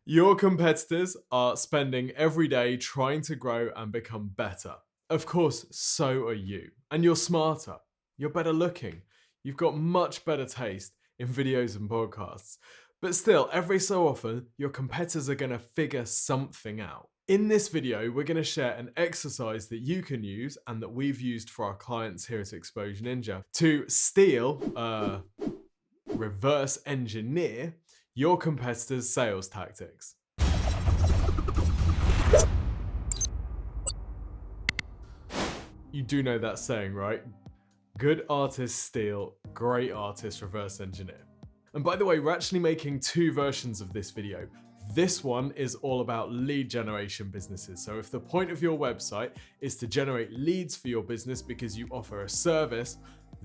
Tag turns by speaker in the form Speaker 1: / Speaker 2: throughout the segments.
Speaker 1: Your competitors are spending every day trying to grow and become better. Of course, so are you. And you're smarter. You're better looking. You've got much better taste in videos and podcasts. But still, every so often, your competitors are going to figure something out. In this video, we're going to share an exercise that you can use and that we've used for our clients here at Exposure Ninja to reverse engineer your competitors' sales tactics. You do know that saying, right? Good artists steal, great artists reverse engineer. And by the way, we're actually making two versions of this video. This one is all about lead generation businesses. So if the point of your website is to generate leads for your business because you offer a service,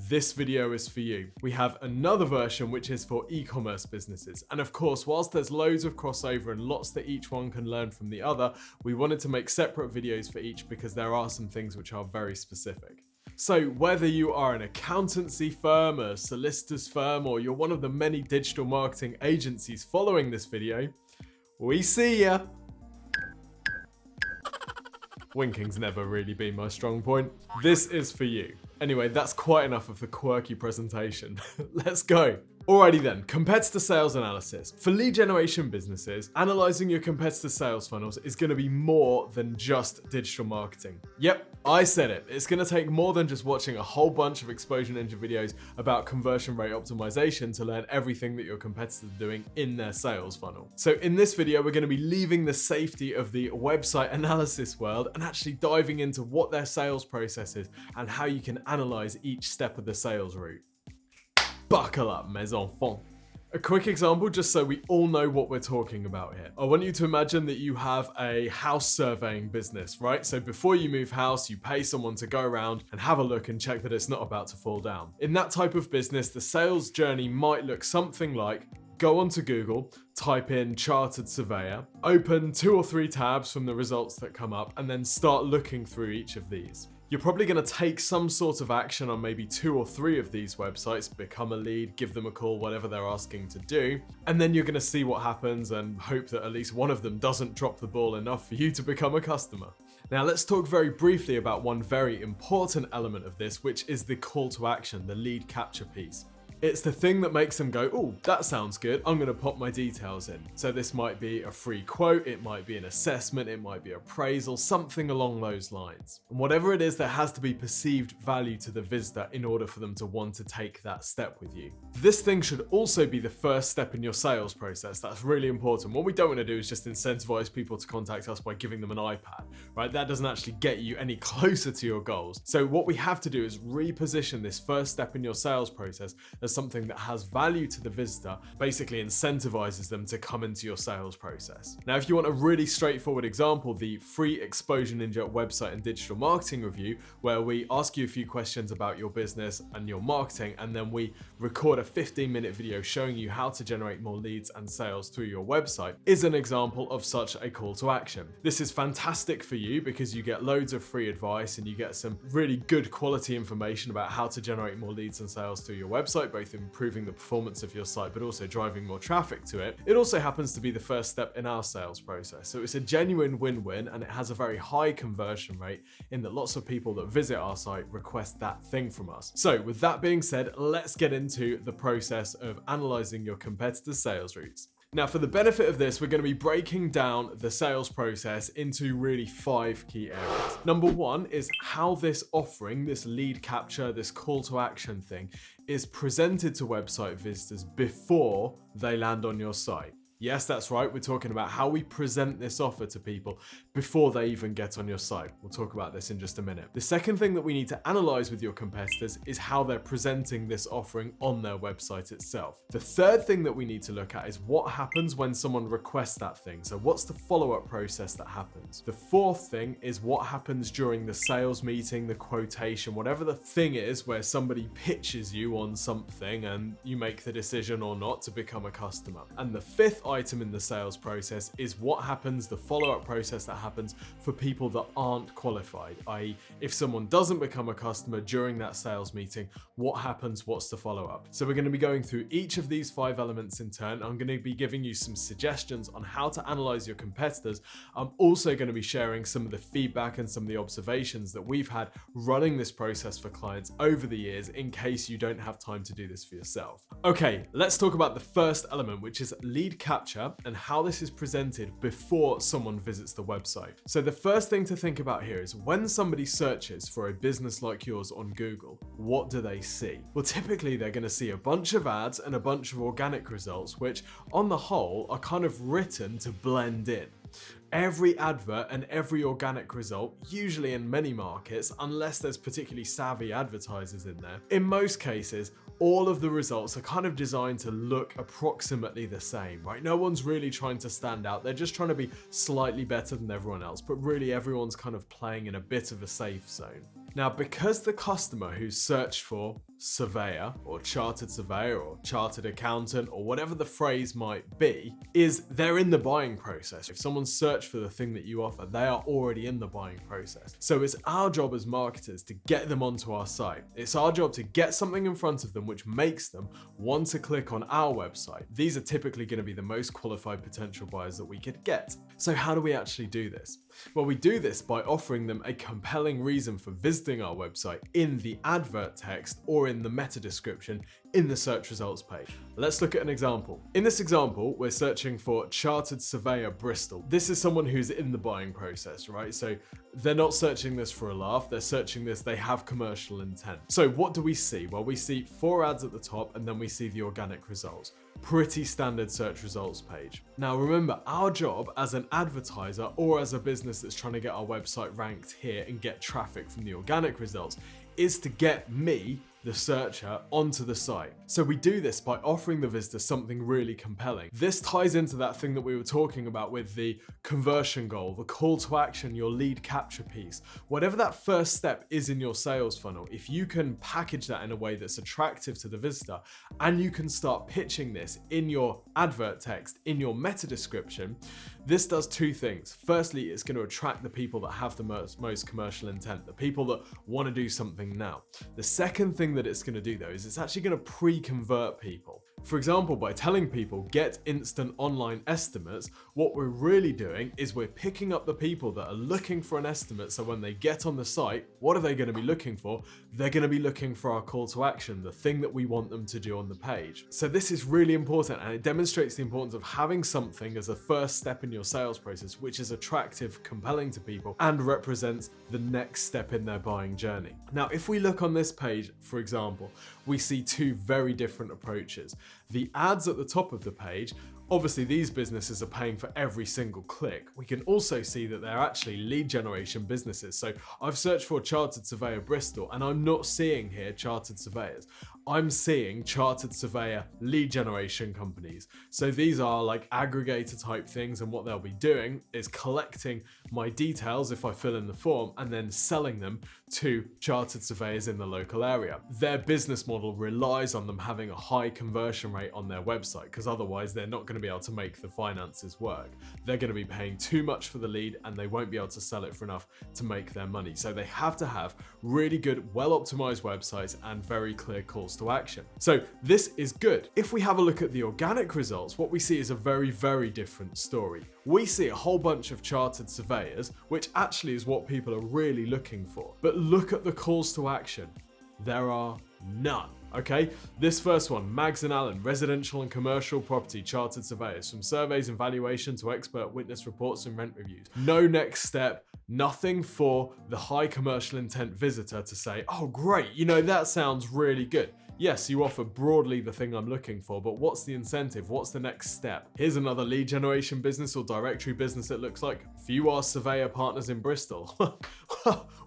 Speaker 1: this video is for you. We have another version which is for e-commerce businesses. And of course, whilst there's loads of crossover and lots that each one can learn from the other, we wanted to make separate videos for each because there are some things which are very specific. So whether you are an accountancy firm, a solicitor's firm, or you're one of the many digital marketing agencies following this video, we see ya. Winking's never really been my strong point. This is for you. Anyway, that's quite enough of the quirky presentation. Let's go. Alrighty then, competitor sales analysis. For lead generation businesses, analyzing your competitor sales funnels is going to be more than just digital marketing. Yep, I said it. It's going to take more than just watching a whole bunch of Exposure Ninja videos about conversion rate optimization to learn everything that your competitors are doing in their sales funnel. So in this video, we're going to be leaving the safety of the website analysis world and actually diving into what their sales process is and how you can analyze each step of the sales route. Buckle up, mes enfants. A quick example, just so we all know what we're talking about here. I want you to imagine that you have a house surveying business, right? So before you move house, you pay someone to go around and have a look and check that it's not about to fall down. In that type of business, the sales journey might look something like: go onto Google, type in chartered surveyor, open 2 or 3 tabs from the results that come up, and then start looking through each of these. You're probably going to take some sort of action on maybe 2 or 3 of these websites, become a lead, give them a call, whatever they're asking to do, and then you're going to see what happens and hope that at least one of them doesn't drop the ball enough for you to become a customer. Now let's talk very briefly about one very important element of this, which is the call to action, the lead capture piece. It's the thing that makes them go, oh, that sounds good, I'm going to pop my details in. So this might be a free quote, it might be an assessment, it might be appraisal, something along those lines. And whatever it is, there has to be perceived value to the visitor in order for them to want to take that step with you. This thing should also be the first step in your sales process. That's really important. What we don't want to do is just incentivize people to contact us by giving them an iPad, right? That doesn't actually get you any closer to your goals. So what we have to do is reposition this first step in your sales process as something that has value to the visitor, basically incentivizes them to come into your sales process. Now, if you want a really straightforward example, the free Exposure Ninja website and digital marketing review, where we ask you a few questions about your business and your marketing, and then we record a 15-minute video showing you how to generate more leads and sales through your website, is an example of such a call to action. This is fantastic for you because you get loads of free advice and you get some really good quality information about how to generate more leads and sales through your website, both improving the performance of your site but also driving more traffic to it. It also happens to be the first step in our sales process, so it's a genuine win-win, and it has a very high conversion rate in that lots of people that visit our site request that thing from us. So with that being said, let's get into the process of analyzing your competitors' sales routes. Now, for the benefit of this, we're going to be breaking down the sales process into really 5 key areas. Number 1 is how this offering, this lead capture, this call to action thing is presented to website visitors before they land on your site. Yes, that's right. We're talking about how we present this offer to people before they even get on your site. We'll talk about this in just a minute. The second thing that we need to analyze with your competitors is how they're presenting this offering on their website itself. The third thing that we need to look at is what happens when someone requests that thing. So what's the follow-up process that happens? The fourth thing is what happens during the sales meeting, the quotation, whatever the thing is where somebody pitches you on something and you make the decision or not to become a customer. And the fifth item in the sales process is what happens, the follow-up process that happens for people that aren't qualified, i.e. if someone doesn't become a customer during that sales meeting, what happens, what's the follow-up? So we're going to be going through each of these 5 elements in turn. I'm going to be giving you some suggestions on how to analyze your competitors. I'm also going to be sharing some of the feedback and some of the observations that we've had running this process for clients over the years in case you don't have time to do this for yourself. Okay, let's talk about the first element, which is lead capture and how this is presented before someone visits the website. So the first thing to think about here is when somebody searches for a business like yours on Google, what do they see? Well, typically they're going to see a bunch of ads and a bunch of organic results, which on the whole are kind of written to blend in. Every advert and every organic result, usually in many markets, unless there's particularly savvy advertisers in there, in most cases, all of the results are kind of designed to look approximately the same, right? No one's really trying to stand out. They're just trying to be slightly better than everyone else, but really everyone's kind of playing in a bit of a safe zone. Now, because the customer who's searched for surveyor or chartered surveyor or chartered accountant or whatever the phrase might be, they're in the buying process. If someone's searched for the thing that you offer, they are already in the buying process. So it's our job as marketers to get them onto our site. It's our job to get something in front of them which makes them want to click on our website. These are typically going to be the most qualified potential buyers that we could get. So how do we actually do this? Well, we do this by offering them a compelling reason for visiting our website in the advert text or in the meta description in the search results page. Let's look at an example. In this example, we're searching for Chartered Surveyor Bristol. This is someone who's in the buying process, right? So they're not searching this for a laugh, they're searching this, they have commercial intent. So what do we see? Well, we see 4 ads at the top and then we see the organic results. Pretty standard search results page. Now remember, our job as an advertiser or as a business that's trying to get our website ranked here and get traffic from the organic results is to get me, the searcher, onto the site. So we do this by offering the visitor something really compelling. This ties into that thing that we were talking about with the conversion goal, the call to action, your lead capture piece. Whatever that first step is in your sales funnel, if you can package that in a way that's attractive to the visitor and you can start pitching this in your advert text, in your meta description, this does 2 things. Firstly, it's going to attract the people that have the most commercial intent, the people that want to do something now. The second thing that it's going to do though is it's actually going to pre-convert people. For example, by telling people get instant online estimates, what we're really doing is we're picking up the people that are looking for an estimate, so when they get on the site, what are they going to be looking for? They're going to be looking for our call to action, the thing that we want them to do on the page. So this is really important and it demonstrates the importance of having something as a first step in your sales process which is attractive, compelling to people and represents the next step in their buying journey. Now, if we look on this page, for example, we see 2 very different approaches. The ads at the top of the page, obviously these businesses are paying for every single click. We can also see that they're actually lead generation businesses. So I've searched for Chartered Surveyor Bristol and I'm not seeing here chartered surveyors. I'm seeing chartered surveyor lead generation companies. So these are like aggregator type things, and what they'll be doing is collecting my details if I fill in the form and then selling them to chartered surveyors in the local area. Their business model relies on them having a high conversion rate on their website because otherwise they're not going to be able to make the finances work. They're going to be paying too much for the lead and they won't be able to sell it for enough to make their money. So they have to have really good, well-optimized websites and very clear calls to action. So this is good. If we have a look at the organic results, what we see is a very, very different story. We see a whole bunch of chartered surveyors, which actually is what people are really looking for. But look at the calls to action. There are none. Okay, this first one, Mags and Allen, residential and commercial property chartered surveyors, from surveys and valuation to expert witness reports and rent reviews. No next step, nothing for the high commercial intent visitor to say, oh great, you know, that sounds really good. Yes, you offer broadly the thing I'm looking for, but what's the incentive? What's the next step? Here's another lead generation business or directory business it looks like. Few are surveyor partners in Bristol.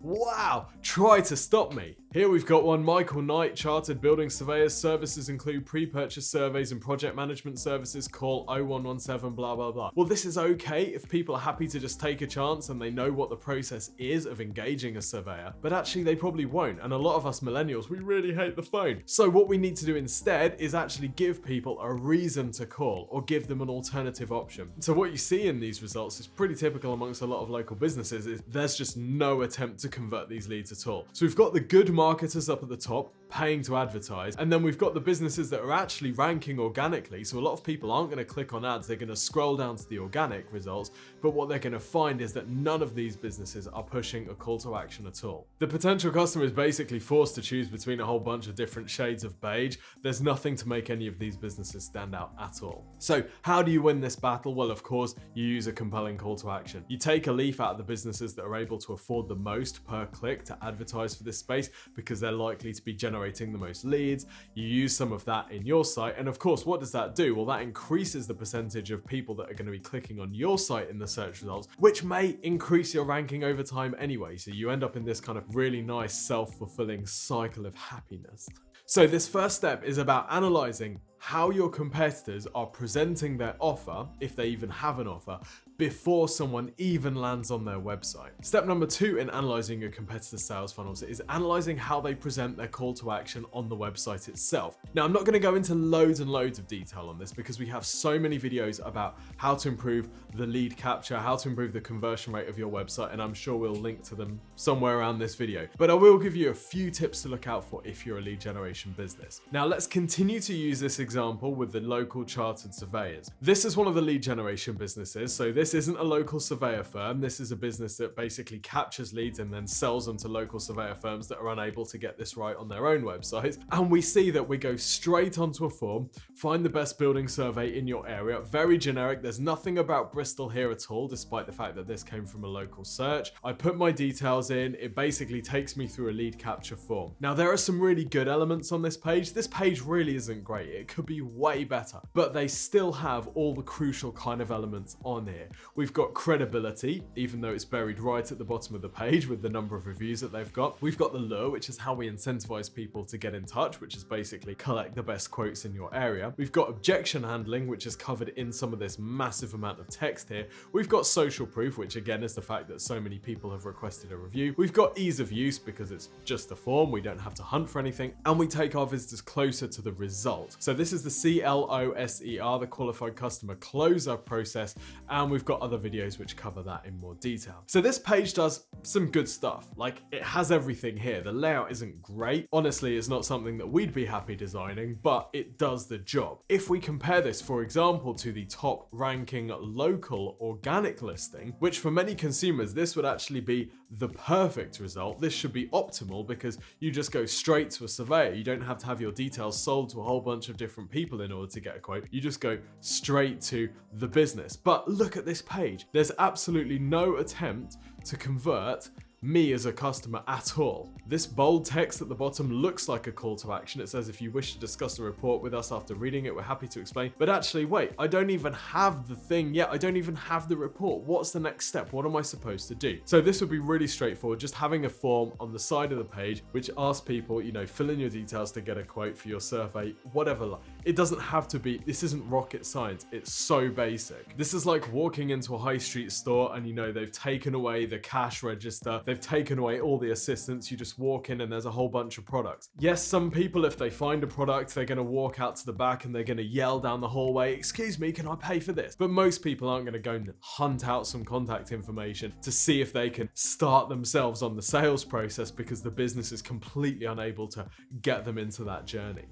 Speaker 1: Wow, try to stop me. Here we've got one, Michael Knight, Chartered Building Surveyors. Services include pre-purchase surveys and project management services. Call 0117 blah blah blah. Well, this is okay if people are happy to just take a chance and they know what the process is of engaging a surveyor, but actually they probably won't. And a lot of us millennials, we really hate the phone. So what we need to do instead is actually give people a reason to call or give them an alternative option. So what you see in these results is pretty typical amongst a lot of local businesses, is there's just no attempt to convert these leads at all. So we've got the good marketers up at the top, paying to advertise, and then we've got the businesses that are actually ranking organically. So a lot of people aren't going to click on ads, they're going to scroll down to the organic results, but what they're going to find is that none of these businesses are pushing a call to action at all. The potential customer is basically forced to choose between a whole bunch of different shades of beige. There's nothing to make any of these businesses stand out at all. So how do you win this battle? Well, of course, you use a compelling call to action. You take a leaf out of the businesses that are able to afford the most per click to advertise for this space, because they're likely to be generating the most leads. You use some of that in your site, and of course, what does that do? Well, that increases the percentage of people that are going to be clicking on your site in the search results, which may increase your ranking over time anyway. So you end up in this kind of really nice self-fulfilling cycle of happiness. So this first step is about analyzing how your competitors are presenting their offer, if they even have an offer, before someone even lands on their website. Step number 2 in analyzing your competitors' sales funnels is analyzing how they present their call to action on the website itself. Now, I'm not going to go into loads and loads of detail on this because we have so many videos about how to improve the lead capture, how to improve the conversion rate of your website, and I'm sure we'll link to them somewhere around this video. But I will give you a few tips to look out for if you're a lead generation business. Now, let's continue to use this example with the local chartered surveyors. This is one of the lead generation businesses. So this isn't a local surveyor firm. This is a business that basically captures leads and then sells them to local surveyor firms that are unable to get this right on their own website. And we see that we go straight onto a form, find the best building survey in your area, very generic. There's nothing about Bristol here at all, despite the fact that this came from a local search. I put my details in. It basically takes me through a lead capture form. Now, there are some really good elements on this page. This page really isn't great. It could be way better, but they still have all the crucial kind of elements on here. We've got credibility, even though it's buried right at the bottom of the page with the number of reviews that they've got. We've got the lure, which is how we incentivize people to get in touch, which is basically collect the best quotes in your area. We've got objection handling, which is covered in some of this massive amount of text here. We've got social proof, which again is the fact that so many people have requested a review. We've got ease of use because it's just a form. We don't have to hunt for anything, and we take our visitors closer to the result. So this is the CLOSER, the qualified customer closer process, and we've got other videos which cover that in more detail. So this page does some good stuff. Like, it has everything here. The layout isn't great. Honestly, it's not something that we'd be happy designing, but it does the job. If we compare this, for example, to the top ranking local organic listing, which for many consumers, this would actually be the perfect result. This should be optimal because you just go straight to a surveyor. You don't have to have your details sold to a whole bunch of different people in order to get a quote. You just go straight to the business. But look at this page. There's absolutely no attempt to convert me as a customer at all. This bold text at the bottom looks like a call to action. It says, if you wish to discuss the report with us after reading it, we're happy to explain. But actually, wait, I don't even have the thing yet. I don't even have the report. What's the next step? What am I supposed to do? So this would be really straightforward, just having a form on the side of the page, which asks people, fill in your details to get a quote for your survey, whatever. It doesn't have to be, this isn't rocket science. It's so basic. This is like walking into a high street store and they've taken away the cash register. They've taken away all the assistants. You just walk in and there's a whole bunch of products. Yes, some people, if they find a product, they're going to walk out to the back and they're going to yell down the hallway, excuse me, can I pay for this? But most people aren't going to go and hunt out some contact information to see if they can start themselves on the sales process because the business is completely unable to get them into that journey.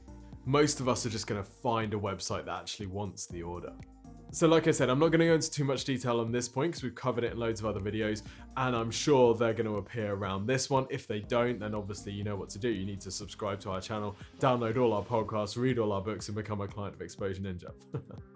Speaker 1: Most of us are just going to find a website that actually wants the order. So like I said, I'm not going to go into too much detail on this point because we've covered it in loads of other videos, and I'm sure they're going to appear around this one. If they don't, then obviously you know what to do. You need to subscribe to our channel, download all our podcasts, read all our books, and become a client of Exposure Ninja.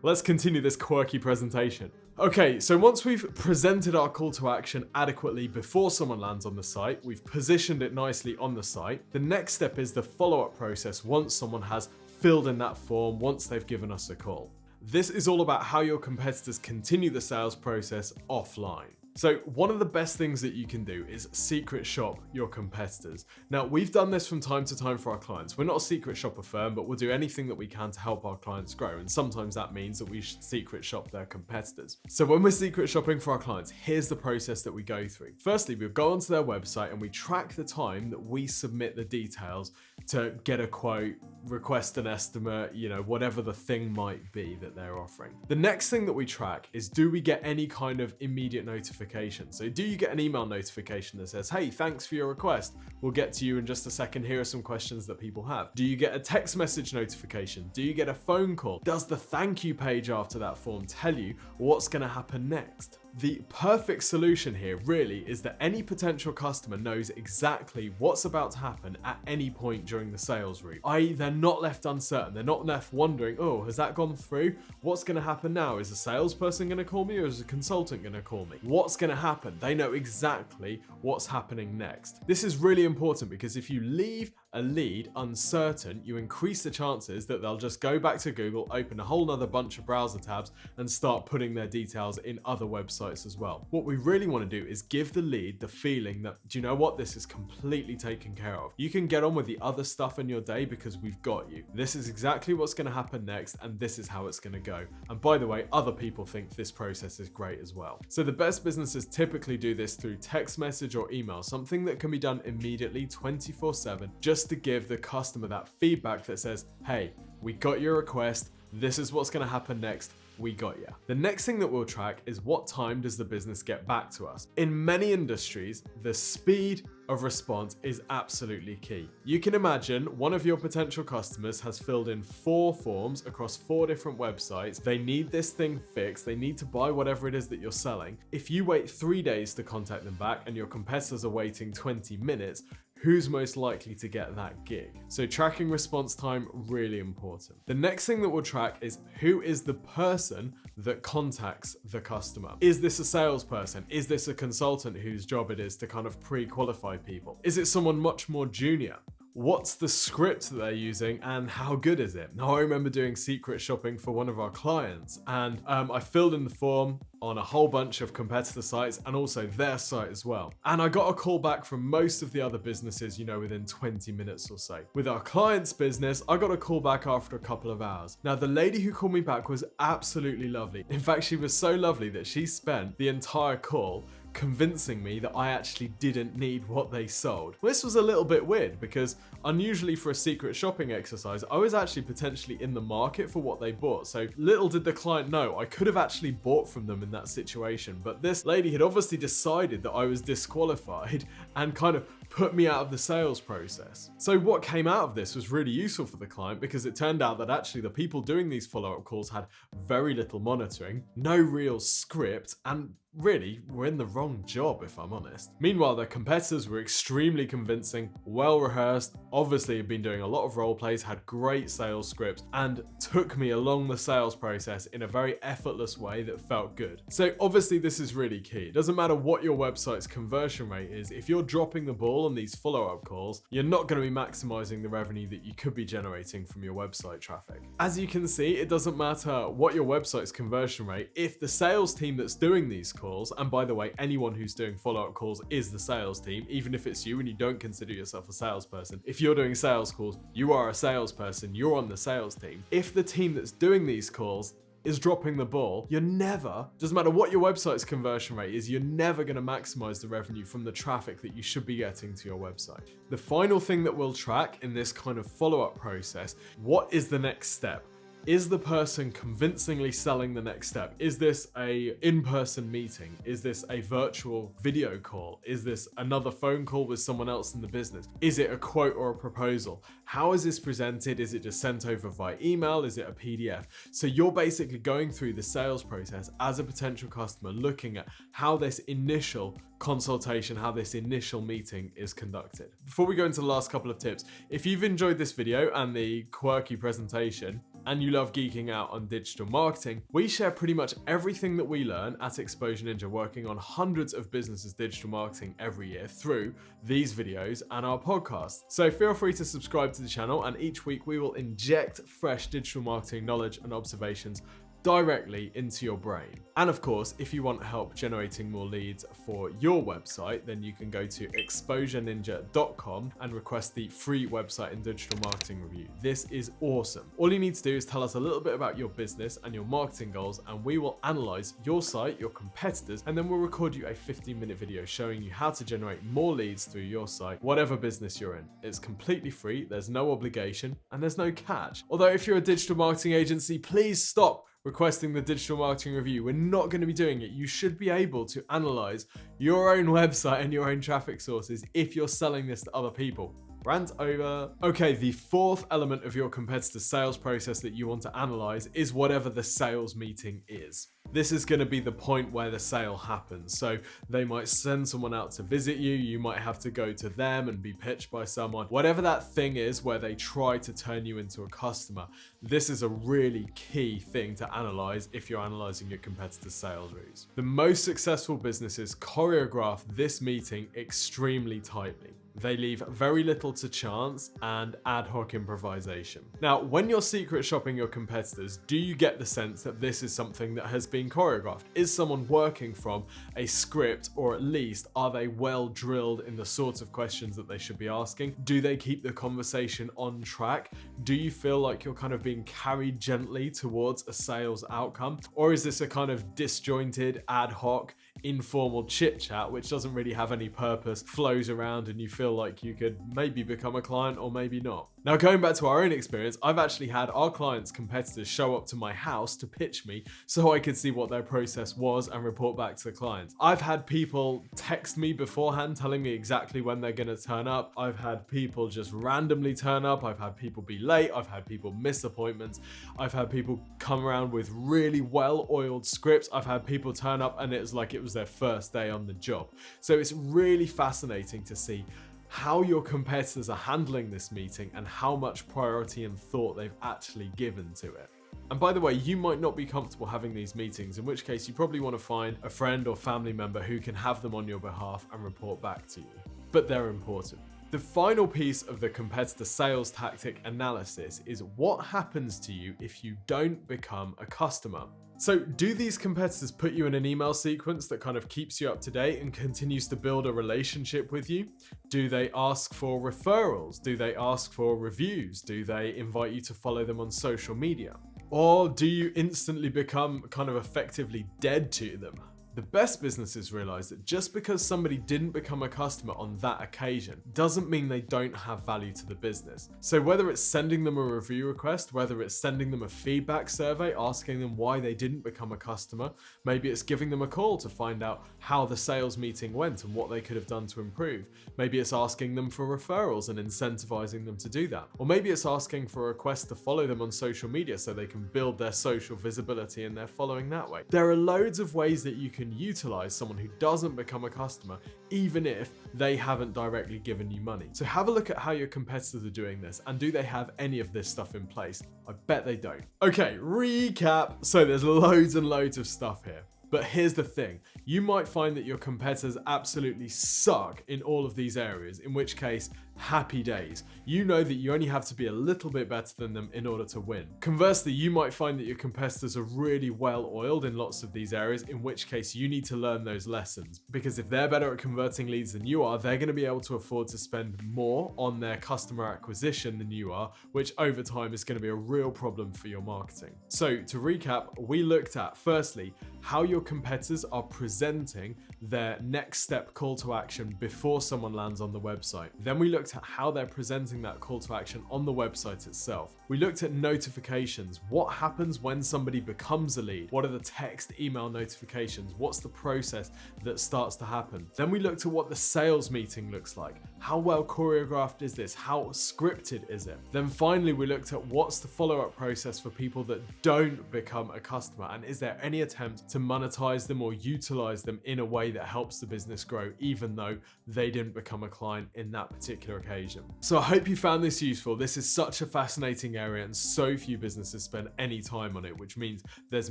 Speaker 1: Let's continue this quirky presentation. Okay, so once we've presented our call to action adequately before someone lands on the site, we've positioned it nicely on the site. The next step is the follow-up process once someone has filled in that form, once they've given us a call. This is all about how your competitors continue the sales process offline. So one of the best things that you can do is secret shop your competitors. Now, we've done this from time to time for our clients. We're not a secret shopper firm, but we'll do anything that we can to help our clients grow. And sometimes that means that we should secret shop their competitors. So when we're secret shopping for our clients, here's the process that we go through. Firstly, we'll go onto their website and we track the time that we submit the details to get a quote, request an estimate, whatever the thing might be that they're offering. The next thing that we track is, do we get any kind of immediate notification? So do you get an email notification that says, hey, thanks for your request, we'll get to you in just a second, here are some questions that people have? Do you get a text message notification? Do you get a phone call? Does the thank you page after that form tell you what's going to happen next? The perfect solution here really is that any potential customer knows exactly what's about to happen at any point during the sales route. i.e., they're not left uncertain. They're not left wondering, oh, has that gone through? What's going to happen now? Is a salesperson going to call me, or is a consultant going to call me? What's going to happen? They know exactly what's happening next. This is really important because if you leave a lead uncertain, you increase the chances that they'll just go back to Google, open a whole nother bunch of browser tabs, and start putting their details in other websites as well. What we really want to do is give the lead the feeling that, do you know what, this is completely taken care of. You can get on with the other stuff in your day because we've got you. This is exactly what's going to happen next, and this is how it's going to go. And by the way, other people think this process is great as well. So the best businesses typically do this through text message or email, something that can be done immediately 24/7, just to give the customer that feedback that says, hey, we got your request, this is what's going to happen next, we got you. The next thing that we'll track is, what time does the business get back to us? In many industries, the speed of response is absolutely key. You can imagine one of your potential customers has filled in 4 forms across 4 different websites. They need this thing fixed. They need to buy whatever it is that you're selling. If you wait 3 days to contact them back and your competitors are waiting 20 minutes, who's most likely to get that gig? So tracking response time, really important. The next thing that we'll track is, who is the person that contacts the customer? Is this a salesperson? Is this a consultant whose job it is to kind of pre-qualify people? Is it someone much more junior? What's the script that they're using and how good is it? Now, I remember doing secret shopping for one of our clients, and I filled in the form on a whole bunch of competitor sites and also their site as well. And I got a call back from most of the other businesses, within 20 minutes or so. With our client's business, I got a call back after a couple of hours. Now, the lady who called me back was absolutely lovely. In fact, she was so lovely that she spent the entire call convincing me that I actually didn't need what they sold. This was a little bit weird because unusually for a secret shopping exercise, I was actually potentially in the market for what they bought. So little did the client know, I could have actually bought from them in that situation. But this lady had obviously decided that I was disqualified and kind of put me out of the sales process. So what came out of this was really useful for the client, because it turned out that actually the people doing these follow-up calls had very little monitoring, no real script, and really were in the wrong job, if I'm honest. Meanwhile, their competitors were extremely convincing, well rehearsed, obviously had been doing a lot of role plays, had great sales scripts, and took me along the sales process in a very effortless way that felt good. So obviously this is really key. It doesn't matter what your website's conversion rate is, if you're dropping the ball on these follow-up calls, you're not going to be maximizing the revenue that you could be generating from your website traffic. As you can see, it doesn't matter what your website's conversion rate, if the sales team that's doing these calls, and by the way, anyone who's doing follow-up calls is the sales team, even if it's you and you don't consider yourself a salesperson. If you're doing sales calls, you are a salesperson, you're on the sales team. If the team that's doing these calls is dropping the ball, doesn't matter what your website's conversion rate is, you're never going to maximize the revenue from the traffic that you should be getting to your website. The final thing that we'll track in this kind of follow-up process, what is the next step? Is the person convincingly selling the next step? Is this a in-person meeting? Is this a virtual video call? Is this another phone call with someone else in the business? Is it a quote or a proposal? How is this presented? Is it just sent over via email? Is it a PDF? So you're basically going through the sales process as a potential customer, looking at how this initial consultation, how this initial meeting is conducted. Before we go into the last couple of tips, if you've enjoyed this video and the quirky presentation, and you love geeking out on digital marketing, we share pretty much everything that we learn at Exposure Ninja, working on hundreds of businesses' digital marketing every year through these videos and our podcast. So feel free to subscribe to the channel, and each week we will inject fresh digital marketing knowledge and observations directly into your brain. And of course, if you want help generating more leads for your website, then you can go to exposureninja.com and request the free website and digital marketing review. This is awesome. All you need to do is tell us a little bit about your business and your marketing goals, and we will analyze your site, your competitors, and then we'll record you a 15-minute video showing you how to generate more leads through your site, whatever business you're in. It's completely free, there's no obligation, and there's no catch. Although if you're a digital marketing agency, please stop requesting the digital marketing review. We're not going to be doing it. You should be able to analyze your own website and your own traffic sources if you're selling this to other people. Rant over. Okay, the fourth element of your competitor's sales process that you want to analyze is whatever the sales meeting is. This is going to be the point where the sale happens. So they might send someone out to visit you. You might have to go to them and be pitched by someone. Whatever that thing is where they try to turn you into a customer, this is a really key thing to analyze if you're analyzing your competitor's sales routes. The most successful businesses choreograph this meeting extremely tightly. They leave very little to chance and ad hoc improvisation. Now, when you're secret shopping your competitors, do you get the sense that this is something that has been choreographed? Is someone working from a script, or at least are they well drilled in the sorts of questions that they should be asking? Do they keep the conversation on track? Do you feel like you're kind of being carried gently towards a sales outcome? Or is this a kind of disjointed, ad hoc, informal chit chat which doesn't really have any purpose, flows around, and you feel like you could maybe become a client or maybe not? Now, going back to our own experience, I've actually had our clients' competitors show up to my house to pitch me so I could see what their process was and report back to the clients. I've had people text me beforehand telling me exactly when they're going to turn up. I've had people just randomly turn up. I've had people be late. I've had people miss appointments. I've had people come around with really well-oiled scripts. I've had people turn up and it was like it was their first day on the job. So it's really fascinating to see how your competitors are handling this meeting and how much priority and thought they've actually given to it. And by the way, you might not be comfortable having these meetings, in which case you probably want to find a friend or family member who can have them on your behalf and report back to you. But they're important. The final piece of the competitor sales tactic analysis is what happens to you if you don't become a customer. So do these competitors put you in an email sequence that kind of keeps you up to date and continues to build a relationship with you? Do they ask for referrals? Do they ask for reviews? Do they invite you to follow them on social media? Or do you instantly become kind of effectively dead to them? The best businesses realize that just because somebody didn't become a customer on that occasion doesn't mean they don't have value to the business. So whether it's sending them a review request, whether it's sending them a feedback survey, asking them why they didn't become a customer, maybe it's giving them a call to find out how the sales meeting went and what they could have done to improve. Maybe it's asking them for referrals and incentivizing them to do that. Or maybe it's asking for a request to follow them on social media so they can build their social visibility and they're following that way. There are loads of ways that you can utilize someone who doesn't become a customer, even if they haven't directly given you money. So have a look at how your competitors are doing this, and do they have any of this stuff in place? I bet they don't. Okay, recap. So there's loads and loads of stuff here. But here's the thing, you might find that your competitors absolutely suck in all of these areas, in which case, happy days. You know that you only have to be a little bit better than them in order to win. Conversely, you might find that your competitors are really well oiled in lots of these areas, in which case you need to learn those lessons. Because if they're better at converting leads than you are, they're going to be able to afford to spend more on their customer acquisition than you are, which over time is going to be a real problem for your marketing. So to recap, we looked at, firstly, how your competitors are presenting their next step call to action before someone lands on the website. Then we looked at how they're presenting that call to action on the website itself. We looked at notifications. What happens when somebody becomes a lead? What are the text, email notifications? What's the process that starts to happen? Then we looked at what the sales meeting looks like. How well choreographed is this? How scripted is it? Then finally, we looked at what's the follow-up process for people that don't become a customer, and is there any attempt to monetize them or utilize them in a way that helps the business grow, even though they didn't become a client in that particular occasion. So I hope you found this useful. This is such a fascinating area and so few businesses spend any time on it, which means there's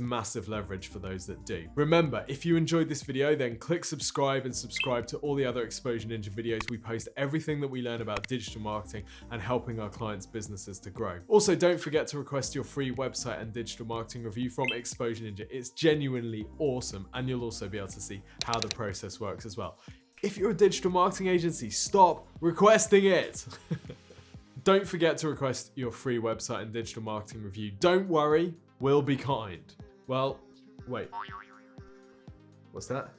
Speaker 1: massive leverage for those that do. Remember, if you enjoyed this video, then click subscribe and subscribe to all the other Exposure Ninja videos we post every everything that we learn about digital marketing and helping our clients' businesses to grow. Also, don't forget to request your free website and digital marketing review from Exposure Ninja. It's genuinely awesome, and you'll also be able to see how the process works as well. If you're a digital marketing agency, stop requesting it. Don't forget to request your free website and digital marketing review. Don't worry, we'll be kind. Well, wait. What's that?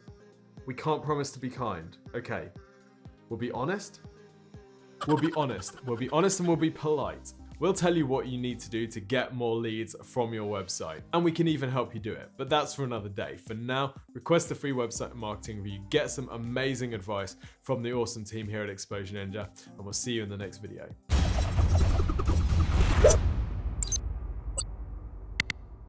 Speaker 1: We can't promise to be kind. Okay. We'll be honest? We'll be honest. We'll be honest and we'll be polite. We'll tell you what you need to do to get more leads from your website, and we can even help you do it, but that's for another day. For now, request the free website and marketing review, get some amazing advice from the awesome team here at Exposure Ninja, and we'll see you in the next video.